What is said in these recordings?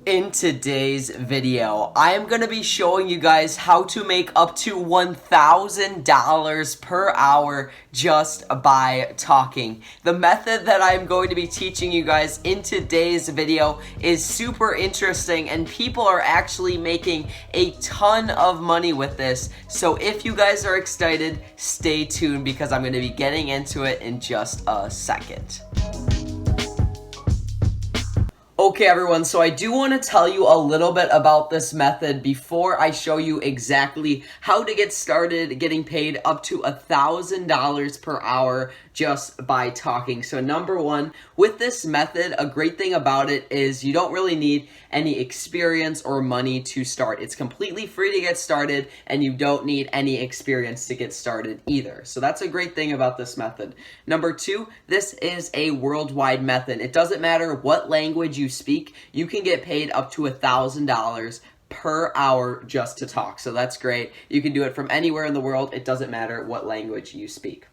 In today's video, I am going to be showing you guys how to make up to $1,000 per hour just by talking. The method that I'm going to be teaching you guys in today's video is super interesting, and people are actually making a ton of money with this. So if you guys are excited, stay tuned because I'm going to be getting into it in just a second. Okay everyone, so I do want to tell you a little bit about this method before I show you exactly how to get started getting paid up to $1,000 per hour just by talking. So number one, with this method, a great thing about it is you don't really need any experience or money to start. It's completely free to get started and you don't need any experience to get started either. So that's a great thing about this method. Number two, this is a worldwide method. It doesn't matter what language you speak, you can get paid up to $1,000 per hour just to talk. So that's great. You can do it from anywhere in the world. It doesn't matter what language you speak.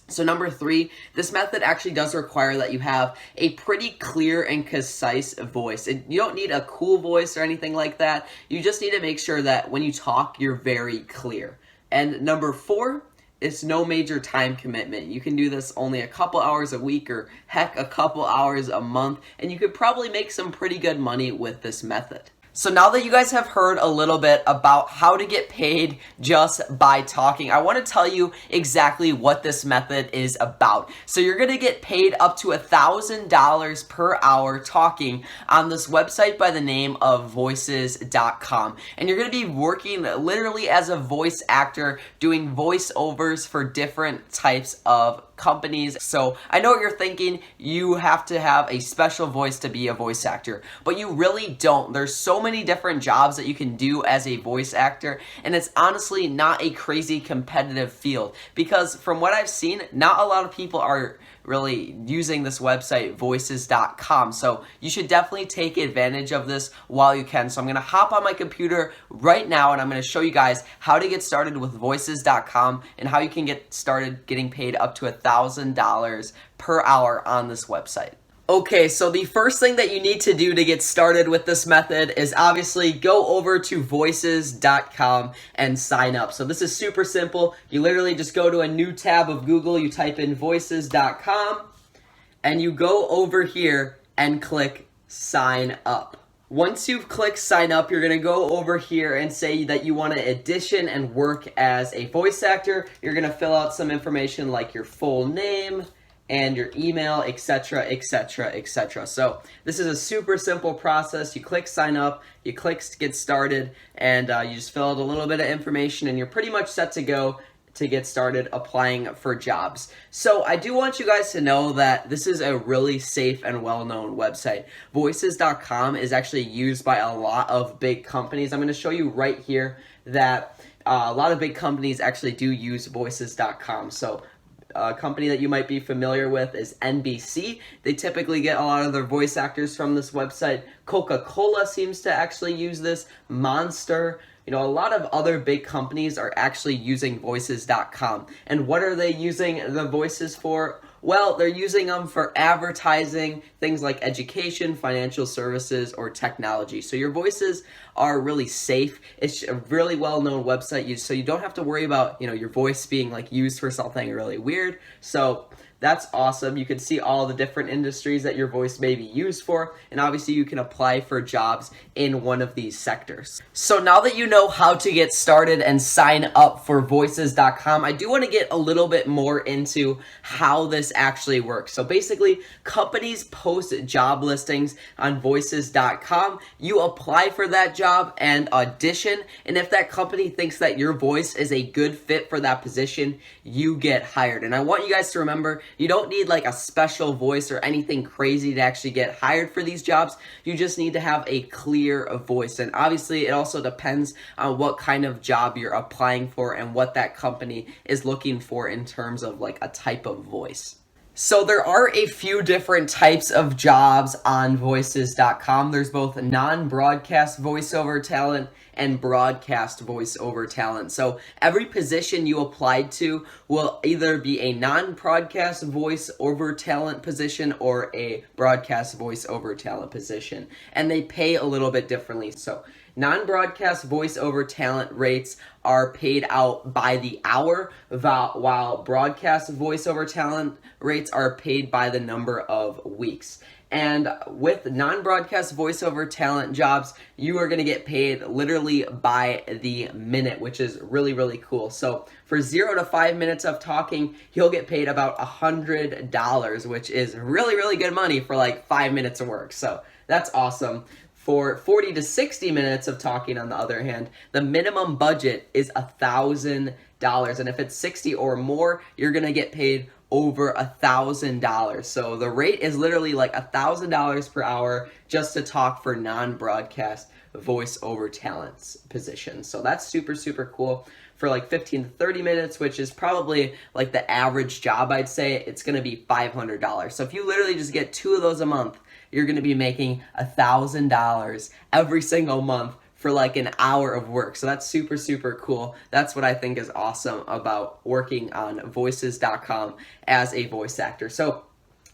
So number three, this method actually does require that you have a pretty clear and concise voice. You don't need a cool voice or anything like that. You just need to make sure that when you talk, you're very clear. And number four, it's no major time commitment. You can do this only a couple hours a week or heck, a couple hours a month, and you could probably make some pretty good money with this method. So now that you guys have heard a little bit about how to get paid just by talking, I want to tell you exactly what this method is about. So you're going to get paid up to $1,000 per hour talking on this website by the name of voices.com. And you're going to be working literally as a voice actor, doing voiceovers for different types of companies. So I know what you're thinking, you have to have a special voice to be a voice actor, but you really don't. There's so many different jobs that you can do as a voice actor, and it's honestly not a crazy competitive field because from what I've seen, not a lot of people are really using this website, voices.com. So you should definitely take advantage of this while you can. So I'm going to hop on my computer right now and I'm going to show you guys how to get started with voices.com and how you can get started getting paid up to $1,000 per hour on this website. Okay, so the first thing that you need to do to get started with this method is obviously go over to voices.com and sign up. So this is super simple. You literally just go to a new tab of Google, you type in voices.com, and you go over here and click sign up. Once you've clicked sign up, you're going to go over here and say that you want to audition and work as a voice actor. You're going to fill out some information like your full name and your email, etc., etc., etc. So this is a super simple process. You click sign up, you click get started, and you just fill out a little bit of information and you're pretty much set to go to get started applying for jobs. So I do want you guys to know that this is a really safe and well-known website. Voices.com is actually used by a lot of big companies. I'm going to show you right here that a lot of big companies actually do use Voices.com. So a company that you might be familiar with is NBC. They typically get a lot of their voice actors from this website. Coca-Cola seems to actually use this. Monster. You know, a lot of other big companies are actually using Voices.com. And what are they using the voices for? Well, they're using them for advertising, things like education, financial services, or technology. So your voices are really safe. It's a really well-known website, so you don't have to worry about, your voice being like used for something really weird. So that's awesome. You can see all the different industries that your voice may be used for, and obviously you can apply for jobs in one of these sectors. So now that you know how to get started and sign up for Voices.com, I do want to get a little bit more into how this actually works. So basically, companies post job listings on Voices.com. You apply for that job and audition, and if that company thinks that your voice is a good fit for that position, you get hired. And I want you guys to remember, you don't need like a special voice or anything crazy to actually get hired for these jobs. You just need to have a clear voice. And obviously it also depends on what kind of job you're applying for and what that company is looking for in terms of like a type of voice. So there are a few different types of jobs on voices.com. There's both non-broadcast voiceover talent and broadcast voiceover talent. So every position you applied to will either be a non-broadcast voiceover talent position or a broadcast voiceover talent position. And they pay a little bit differently. So non-broadcast voiceover talent rates are paid out by the hour, while broadcast voiceover talent rates are paid by the number of weeks. And with non-broadcast voiceover talent jobs, you are going to get paid literally by the minute, which is really, really cool. So for 0 to 5 minutes of talking, you'll get paid about $100, which is really, really good money for like 5 minutes of work. So that's awesome. For 40 to 60 minutes of talking, on the other hand, the minimum budget is $1,000. And if it's 60 or more, you're going to get paid over $1,000. So the rate is literally like $1,000 per hour just to talk for non-broadcast voiceover talents positions. So that's super, super cool. For like 15 to 30 minutes, which is probably like the average job, I'd say, it's going to be $500. So if you literally just get 2 of those a month, you're going to be making $1,000 every single month for like an hour of work. So that's super, super cool. That's what I think is awesome about working on voices.com as a voice actor. So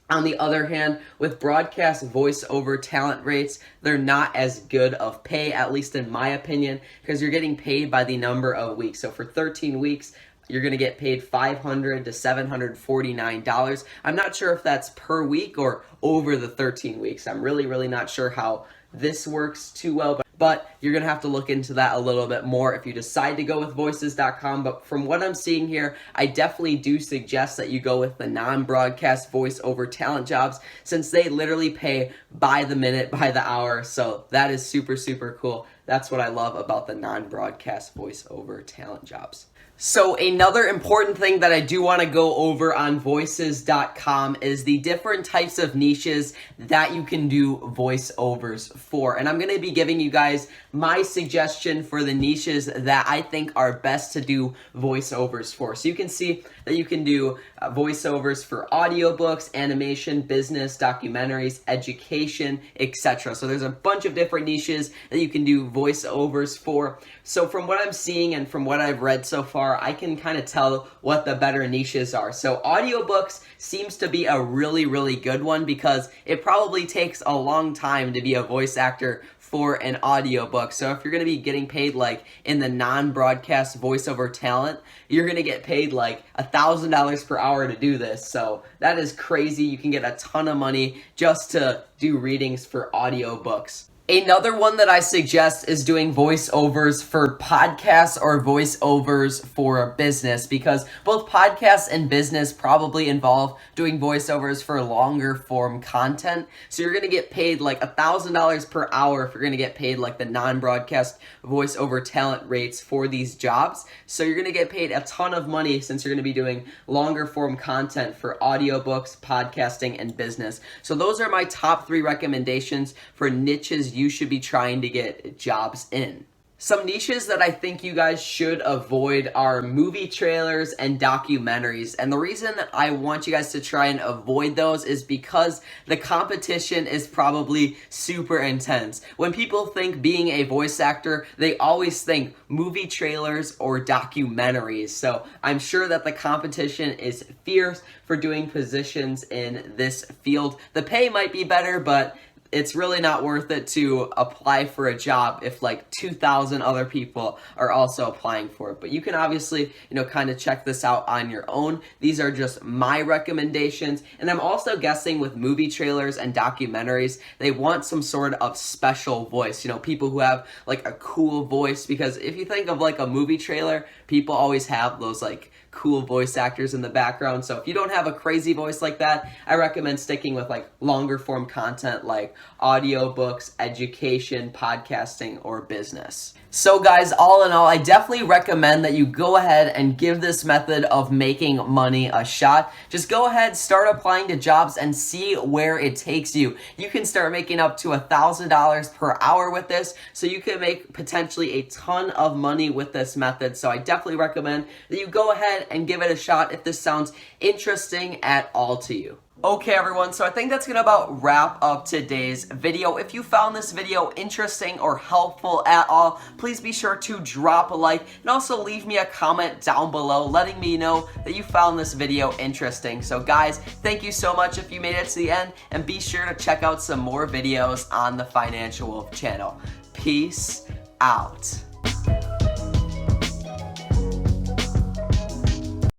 on the other hand, with broadcast voiceover talent rates, they're not as good of pay, at least in my opinion, because you're getting paid by the number of weeks. So for 13 weeks, you're going to get paid $500 to $749. I'm not sure if that's per week or over the 13 weeks. I'm really, really not sure how this works too well, but you're going to have to look into that a little bit more if you decide to go with voices.com. But from what I'm seeing here, I definitely do suggest that you go with the non-broadcast voiceover talent jobs, since they literally pay by the minute, by the hour. So that is super, super cool. That's what I love about the non-broadcast voiceover talent jobs. So another important thing that I do want to go over on voices.com is the different types of niches that you can do voiceovers for. And I'm going to be giving you guys my suggestion for the niches that I think are best to do voiceovers for. So you can see that you can do voiceovers for audiobooks, animation, business, documentaries, education, etc. So there's a bunch of different niches that you can do voiceovers for. So from what I'm seeing and from what I've read so far, I can kind of tell what the better niches are. So audiobooks seems to be a really, really good one, because it probably takes a long time to be a voice actor for an audiobook. So if you're going to be getting paid like in the non-broadcast voiceover talent, you're going to get paid like $1,000 per hour to do this. So that is crazy. You can get a ton of money just to do readings for audiobooks. Another one that I suggest is doing voiceovers for podcasts or voiceovers for a business, because both podcasts and business probably involve doing voiceovers for longer form content. So you're going to get paid like $1,000 per hour if you're going to get paid like the non-broadcast voiceover talent rates for these jobs. So you're going to get paid a ton of money since you're going to be doing longer form content for audiobooks, podcasting, and business. So those are my top 3 recommendations for niches you should be trying to get jobs in. Some niches that I think you guys should avoid are movie trailers and documentaries. And the reason that I want you guys to try and avoid those is because the competition is probably super intense. When people think being a voice actor, they always think movie trailers or documentaries. So I'm sure that the competition is fierce for doing positions in this field. The pay might be better, but it's really not worth it to apply for a job if like 2,000 other people are also applying for it. But you can obviously, kind of check this out on your own. These are just my recommendations. And I'm also guessing with movie trailers and documentaries, they want some sort of special voice, people who have like a cool voice, because if you think of like a movie trailer, people always have those like cool voice actors in the background. So if you don't have a crazy voice like that, I recommend sticking with like longer form content like audiobooks, education, podcasting, or business. So guys, all in all, I definitely recommend that you go ahead and give this method of making money a shot. Just go ahead, start applying to jobs and see where it takes you. You can start making up to $1,000 per hour with this, so you can make potentially a ton of money with this method. So I definitely recommend that you go ahead comment and give it a shot if this sounds interesting at all to you. Okay everyone, so I think that's gonna about wrap up today's video. If you found this video interesting or helpful at all, please be sure to drop a like and also leave me a comment down below letting me know that you found this video interesting. So guys, thank you so much if you made it to the end, and be sure to check out some more videos on the Financial Wolf channel. Peace out.